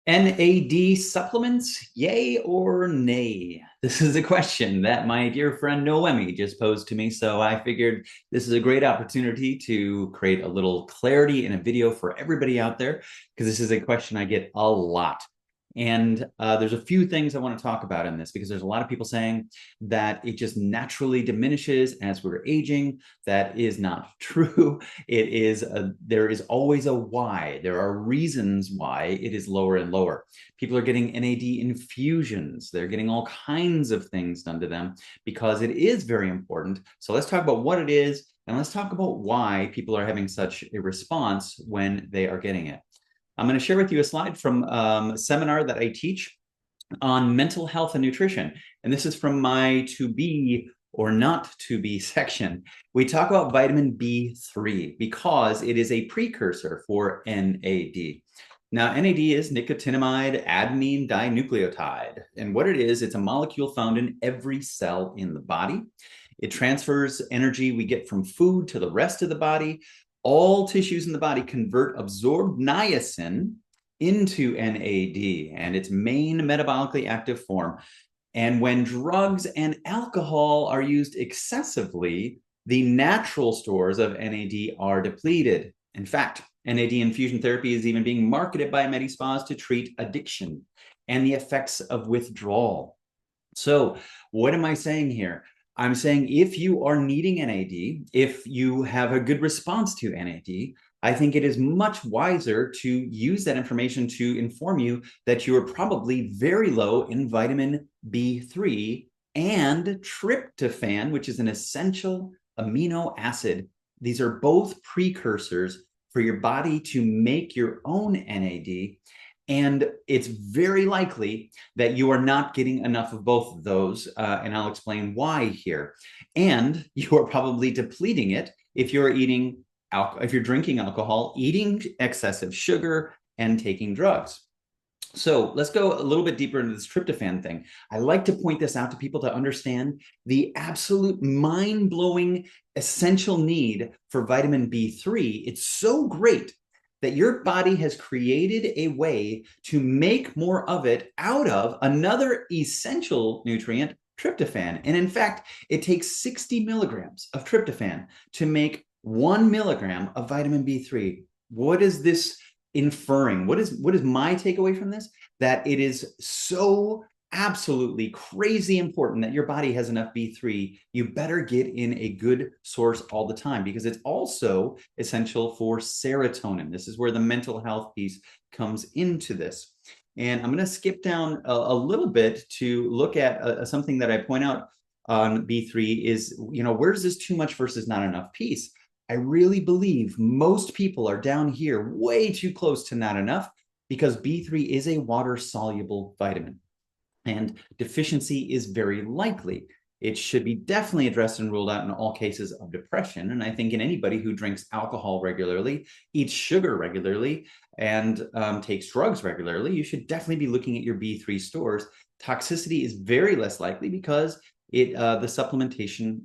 NAD supplements, yay or nay? This is a question that my dear friend Noemi just posed to me. So I figured this is a great opportunity to create a little clarity in a video for everybody out there, because this is a question I get a lot. And there's a few things I want to talk about in this, because there's a lot of people saying that it just naturally diminishes as we're aging. That is not true. There is always a why. There are reasons why it is lower and lower. People are getting NAD infusions. They're getting all kinds of things done to them because it is very important. So let's talk about what it is, and let's talk about why people are having such a response when they are getting it. I'm going to share with you a slide from a seminar that I teach on mental health and nutrition. And this is from my to be or not to be section. We talk about vitamin B3 because it is a precursor for NAD. Now, NAD is nicotinamide adenine dinucleotide. And what it is, it's a molecule found in every cell in the body. It transfers energy we get from food to the rest of the body. All tissues in the body convert absorbed niacin into NAD and its main metabolically active form. And when drugs and alcohol are used excessively, the natural stores of NAD are depleted. In fact, NAD infusion therapy is even being marketed by many spas to treat addiction and the effects of withdrawal. So, what am I saying here? I'm saying if you are needing NAD, if you have a good response to NAD, I think it is much wiser to use that information to inform you that you are probably very low in vitamin B3 and tryptophan, which is an essential amino acid. These are both precursors for your body to make your own NAD. And it's very likely that you are not getting enough of both of those. And I'll explain why here. And you are probably depleting it if you're if you're drinking alcohol, eating excessive sugar, and taking drugs. So let's go a little bit deeper into this tryptophan thing. I like to point this out to people to understand the absolute mind-blowing essential need for vitamin B3. It's so great that your body has created a way to make more of it out of another essential nutrient, tryptophan. And in fact, it takes 60 milligrams of tryptophan to make 1 milligram of vitamin B3. What is this inferring? What is my takeaway from this? That it is so absolutely crazy important that your body has enough B3. You better get in a good source all the time, because it's also essential for serotonin. This is where the mental health piece comes into this. And I'm going to skip down a little bit to look at something that I point out on B3 is, where's this too much versus not enough piece? I really believe most people are down here way too close to not enough, because B3 is a water-soluble vitamin. And deficiency is very likely. It should be definitely addressed and ruled out in all cases of depression. And I think in anybody who drinks alcohol regularly, eats sugar regularly, and takes drugs regularly, you should definitely be looking at your B3 stores. Toxicity is very less likely because the supplementation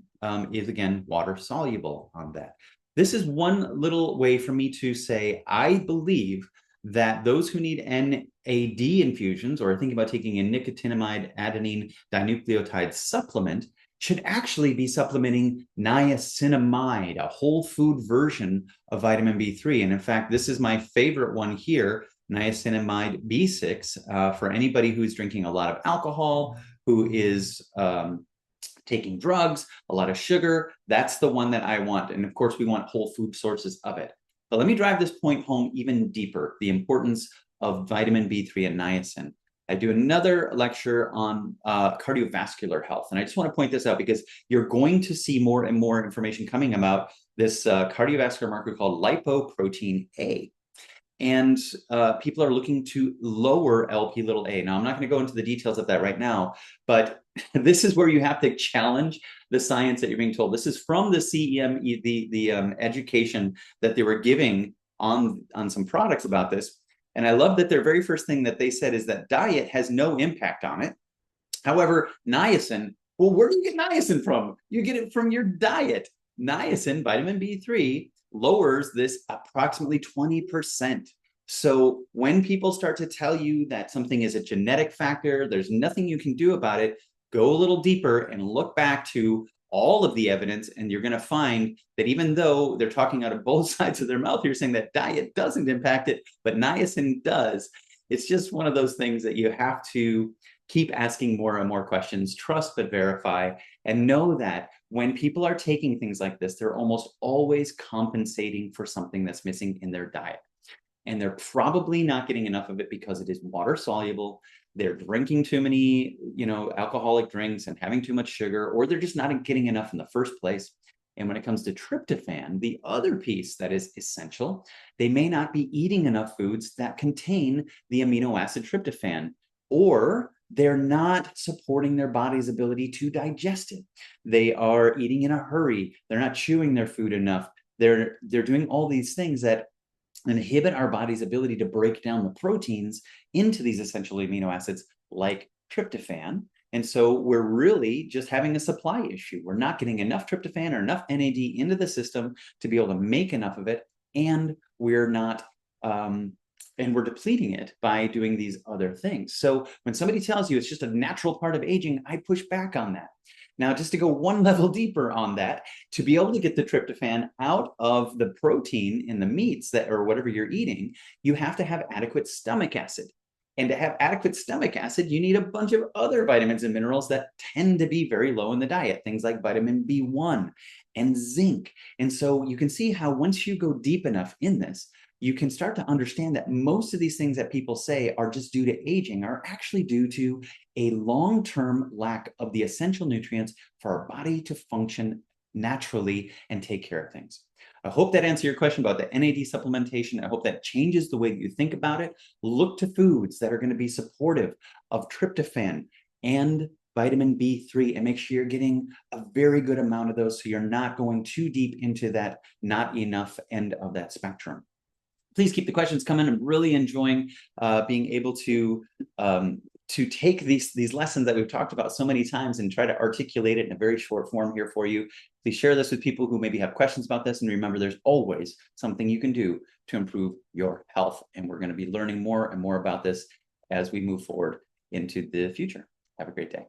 is, again, water soluble on that. This is one little way for me to say I believe that those who need NAD infusions or are thinking about taking a nicotinamide adenine dinucleotide supplement should actually be supplementing niacinamide, a whole food version of vitamin B3. And in fact, this is my favorite one here, niacinamide B6, for anybody who's drinking a lot of alcohol, who is taking drugs, a lot of sugar. That's the one that I want. And of course, we want whole food sources of it. But let me drive this point home even deeper, the importance of vitamin B3 and niacin. I do another lecture on cardiovascular health. And I just want to point this out because you're going to see more and more information coming about this cardiovascular marker called lipoprotein A. And people are looking to lower LP little a. Now, I'm not going to go into the details of that right now, but this is where you have to challenge the science that you're being told. This is from the CEM, the education that they were giving on some products about this. And I love that their very first thing that they said is that diet has no impact on it. However, niacin, well, where do you get niacin from? You get it from your diet. Niacin, vitamin B3, lowers this approximately 20%. So when people start to tell you that something is a genetic factor, there's nothing you can do about it, go a little deeper and look back to all of the evidence, and you're going to find that even though they're talking out of both sides of their mouth, you're saying that diet doesn't impact it, but niacin does. It's just one of those things that you have to keep asking more and more questions, trust but verify, and know that when people are taking things like this, they're almost always compensating for something that's missing in their diet. And they're probably not getting enough of it because it is water soluble. They're drinking too many, alcoholic drinks and having too much sugar, or they're just not getting enough in the first place. And when it comes to tryptophan, the other piece that is essential, they may not be eating enough foods that contain the amino acid tryptophan, or they're not supporting their body's ability to digest it. They are eating in a hurry. They're not chewing their food enough. They're doing all these things that inhibit our body's ability to break down the proteins into these essential amino acids like tryptophan. And so we're really just having a supply issue. We're not getting enough tryptophan or enough NAD into the system to be able to make enough of it. And we're not, and we're depleting it by doing these other things. So when somebody tells you it's just a natural part of aging, I push back on that. Now, just to go one level deeper on that, to be able to get the tryptophan out of the protein in the meats that or whatever you're eating, you have to have adequate stomach acid. And to have adequate stomach acid, you need a bunch of other vitamins and minerals that tend to be very low in the diet, things like vitamin B1 and zinc. And so you can see how once you go deep enough in this, you can start to understand that most of these things that people say are just due to aging are actually due to a long-term lack of the essential nutrients for our body to function naturally and take care of things. I hope that answered your question about the NAD supplementation. I hope that changes the way that you think about it. Look to foods that are going to be supportive of tryptophan and vitamin B3 and make sure you're getting a very good amount of those so you're not going too deep into that not enough end of that spectrum. Please keep the questions coming. I'm really enjoying being able to take these lessons that we've talked about so many times and try to articulate it in a very short form here for you. Please share this with people who maybe have questions about this. And remember, there's always something you can do to improve your health. And we're going to be learning more and more about this as we move forward into the future. Have a great day.